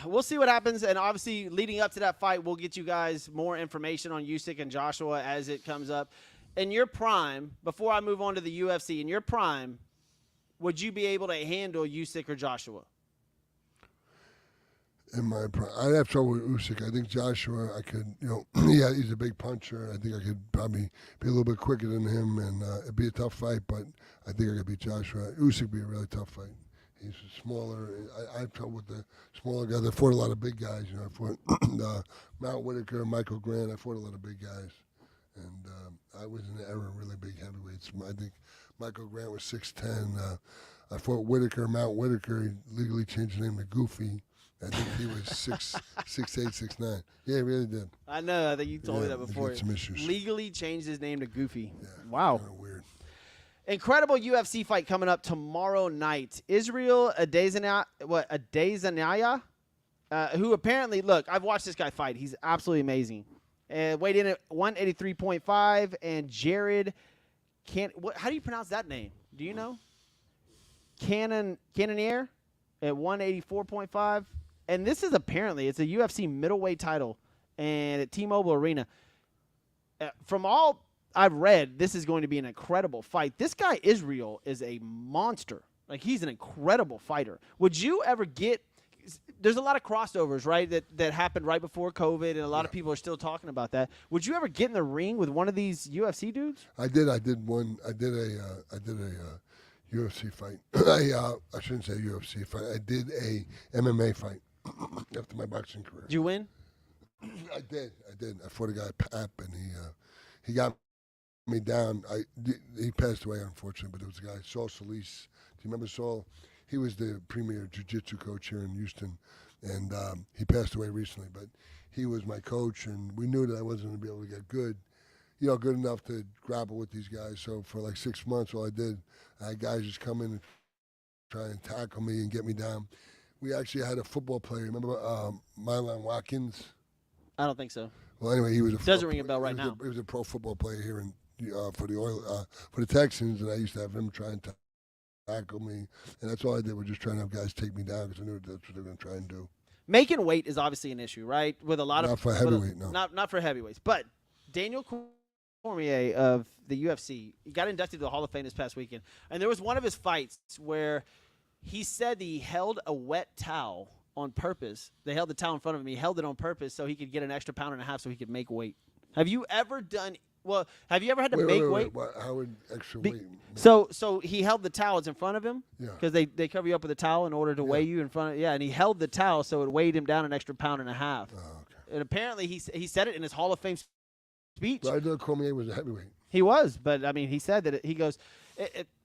we'll see what happens, and obviously leading up to that fight, we'll get you guys more information on Usyk and Joshua as it comes up. In your prime, before I move on to the UFC, in your prime, would you be able to handle Usyk or Joshua? In my prime, I'd have trouble with Usyk. I think Joshua, I could, yeah, he's a big puncher. I think I could probably be a little bit quicker than him, and it'd be a tough fight, but I think I could beat Joshua. Usyk would be a really tough fight. He's smaller. I have trouble with the smaller guys. I fought a lot of big guys. I fought Mount Whitaker, Michael Grant. I fought a lot of big guys. And I was in the era of really big heavyweights. I think Michael Grant was 6'10". I fought Whitaker, Mount Whitaker. He legally changed his name to Goofy. I think he was 6'8", 6'9". Yeah, he really did. I know. I think you told me that he before. had some issues. Legally changed his name to Goofy. Yeah, wow. Kind of weird. Incredible UFC fight coming up tomorrow night. Israel Adesanya, who apparently, look, I've watched this guy fight. He's absolutely amazing. Weighed in at 183.5, and Jared how do you pronounce that name? Do you know? Cannonier at 184.5. And this is apparently, it's a UFC middleweight title and at T-Mobile Arena. From all I've read, this is going to be an incredible fight. This guy, Israel, is a monster. Like, he's an incredible fighter. Would you ever get – there's a lot of crossovers, right, that happened right before COVID, and a lot of people are still talking about that. Would you ever get in the ring with one of these UFC dudes? I did a UFC fight. I shouldn't say UFC fight. I did a MMA fight after my boxing career. Did you win? I did. I fought a guy, Pap, and he got me down. He passed away, unfortunately, but it was a guy, Saul Solis. Do you remember Saul? He was the premier jiu-jitsu coach here in Houston, and he passed away recently. But he was my coach, and we knew that I wasn't going to be able to get good, good enough to grapple with these guys. So for like 6 months, all I did, I had guys just come in and try and tackle me and get me down. We actually had a football player. Remember Mylon Watkins? I don't think so. Well, anyway, he was Doesn't ring a bell right now. He was a pro football player here for the Texans, and I used to have him try and tackle me, and that's all I did was just trying to have guys take me down because I knew that's what they were going to try and do. Making weight is obviously an issue, right? With a lot of not for heavyweight, no. Not for heavyweights, but Daniel Cormier of the UFC, he got inducted to the Hall of Fame this past weekend, and there was one of his fights where he said that he held a wet towel on purpose. They held the towel in front of him. He held it on purpose so he could get an extra pound and a half so he could make weight. Have you ever done? Well, have you ever had to make weight? How would extra weight? So he held the towels in front of him. Yeah. Because they cover you up with a towel in order to weigh you in front of. Yeah, and he held the towel so it weighed him down an extra pound and a half. Oh, okay. And apparently he said it in his Hall of Fame speech. But I know Cormier was a heavyweight. He was, but I mean, he said that he goes.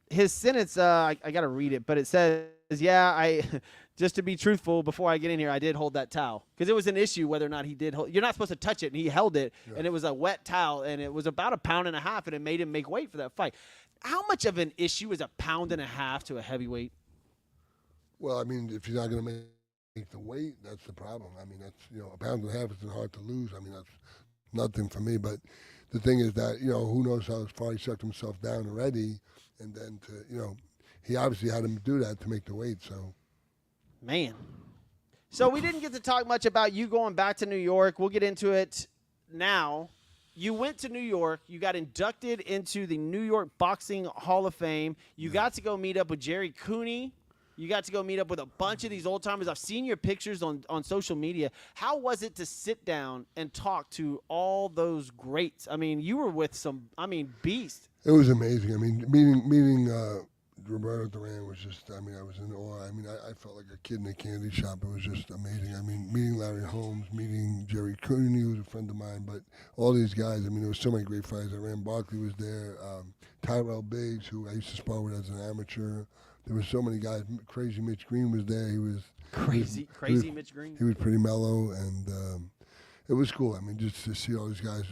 His sentence, I got to read it, but it says, yeah, just to be truthful, before I get in here, I did hold that towel. Because it was an issue whether or not he did hold. You're not supposed to touch it, and he held it, and it was a wet towel, and it was about a pound and a half, and it made him make weight for that fight. How much of an issue is a pound and a half to a heavyweight? Well, I mean, if you're not going to make the weight, that's the problem. I mean, that's, a pound and a half isn't hard to lose. I mean, that's nothing for me. But the thing is that, who knows how far he sucked himself down already. And then he obviously had him do that to make the weight. So, man. So we didn't get to talk much about you going back to New York. We'll get into it now. You went to New York. You got inducted into the New York Boxing Hall of Fame. You got to go meet up with Jerry Cooney. You got to go meet up with a bunch of these old timers. I've seen your pictures on social media. How was it to sit down and talk to all those greats? I mean, you were with some, beasts. It was amazing. I mean, meeting Roberto Duran was just, I was in awe. I mean, I felt like a kid in a candy shop. It was just amazing. I mean, meeting Larry Holmes, meeting Jerry Cooney, who was a friend of mine, but all these guys, there was so many great fighters. Iran Barkley was there, Tyrell Biggs, who I used to spar with as an amateur. There were so many guys. Crazy Mitch Green was there. He was crazy Mitch Green. He was pretty mellow, and it was cool. I mean, just to see all these guys.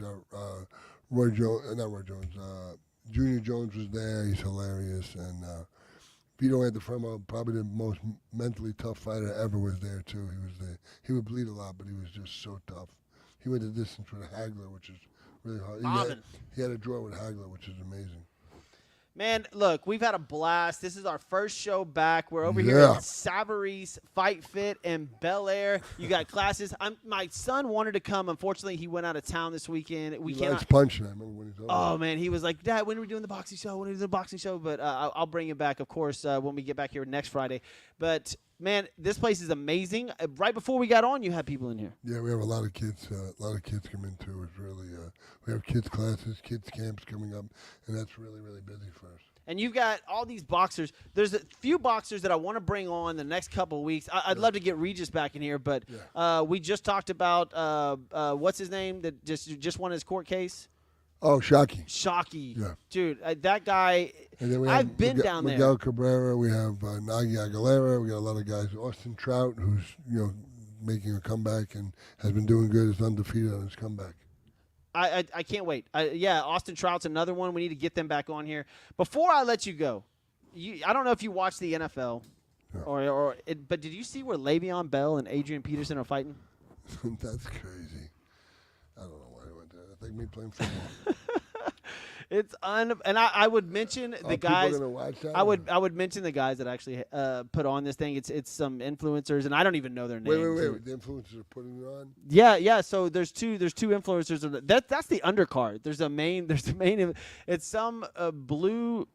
Roy Jones, not Roy Jones. Junior Jones was there. He's hilarious. And Vito Antifremo, probably the most mentally tough fighter ever, was there too. He was there. He would bleed a lot, but he was just so tough. He went the distance with Hagler, which is really hard. He had a draw with Hagler, which is amazing. Man, look, we've had a blast. This is our first show back. We're over here at Savarese Fight Fit in Bel Air. You got classes. My son wanted to come. Unfortunately, he went out of town this weekend. He likes punching. I remember when he's over. Oh, man, he was like, Dad, when are we doing the boxing show? When are we doing the boxing show? But I'll bring him back, of course, when we get back here next Friday. But, man, this place is amazing. Right before we got on, you had people in here. Yeah, we have a lot of kids. Come in too. It's really we have kids classes, kids camps coming up, and that's really busy for us. And you've got all these boxers. There's a few boxers that I want to bring on the next couple of weeks. I'd love to get Regis back in here, but we just talked about what's his name that just won his court case. Oh, Shockey. Shockey. Yeah. Dude, that guy, and then I've been down there. Miguel Cabrera. We have Nagy Aguilera. We got a lot of guys. Austin Trout, who's making a comeback and has been doing good. Is undefeated on his comeback. I can't wait. Austin Trout's another one. We need to get them back on here. Before I let you go, I don't know if you watch the NFL, but did you see where Le'Veon Bell and Adrian Peterson are fighting? That's crazy. I don't know why I went there. I think me playing football. And I would mention the guys. Watch that? I would mention the guys that actually put on this thing. It's some influencers, and I don't even know their names. Wait. The influencers are putting it on. Yeah. So there's two influencers. That's the undercard. There's a main. It's some blue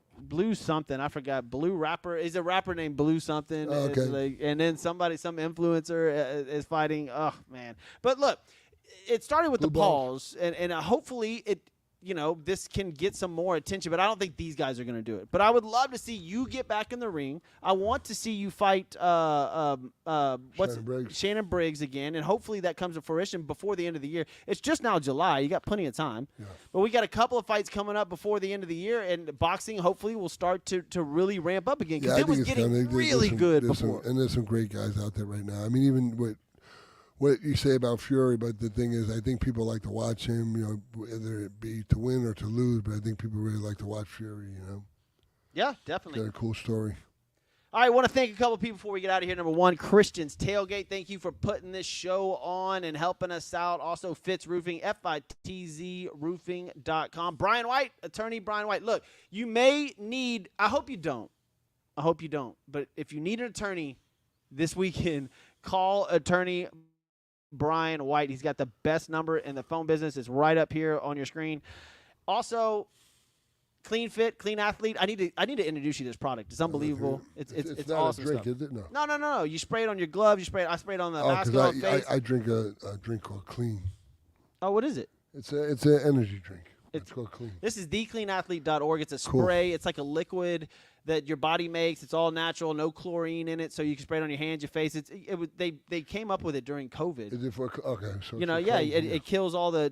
something. I forgot. Blue rapper. Is a rapper named Blue something. Oh, okay. And then some influencer is fighting. Oh man. But look, it started with the pause, and hopefully it. This can get some more attention, but I don't think these guys are going to do it. But I would love to see you get back in the ring. I want to see you fight Shannon Briggs again, and hopefully that comes to fruition before the end of the year. It's just now July. You got plenty of time. Yeah. But we got a couple of fights coming up before the end of the year, and boxing hopefully will start to really ramp up again because it was getting really good before. And there's some great guys out there right now. I mean, even what you say about Fury, but the thing is, I think people like to watch him, whether it be to win or to lose, but I think people really like to watch Fury, Yeah, definitely. Got a cool story. All right, I want to thank a couple of people before we get out of here. Number one, Christian's Tailgate. Thank you for putting this show on and helping us out. Also, Fitz Roofing, FITZroofing.com. Brian White, attorney Brian White. Look, you may need – I hope you don't. But if you need an attorney this weekend, call attorney – Brian White. He's got the best number in the phone business. It's right up here on your screen. Also, Clean Fit, Clean Athlete. I need to introduce you to this product. It's unbelievable. It's not awesome a drink, stuff. Is it? No. You spray it on your gloves. I spray it on the mask on face. I drink a drink called Clean. Oh, what is it? It's an energy drink. It's called Clean. This is thecleanathlete.org. It's a spray. Cool. It's like a liquid that your body makes. It's all natural, no chlorine in it, so you can spray it on your hands, your face. They came up with it during COVID. Is it for okay? So it kills all the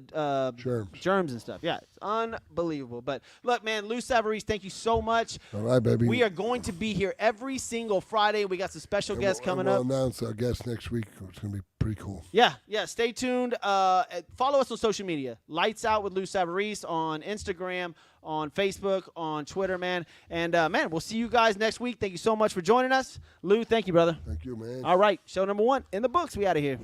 germs and stuff. Yeah, it's unbelievable. But look, man, Lou Savarese, thank you so much. All right, baby. We are going to be here every single Friday. We got some special guests coming up. We'll announce our guest next week. It's going to be pretty cool. Yeah. Stay tuned. Follow us on social media. Lights Out with Lou Savarese on Instagram, on Facebook, on Twitter, man. And, man, we'll see you guys next week. Thank you so much for joining us. Lou, thank you, brother. Thank you, man. All right. Show number 1 in the books. We out of here.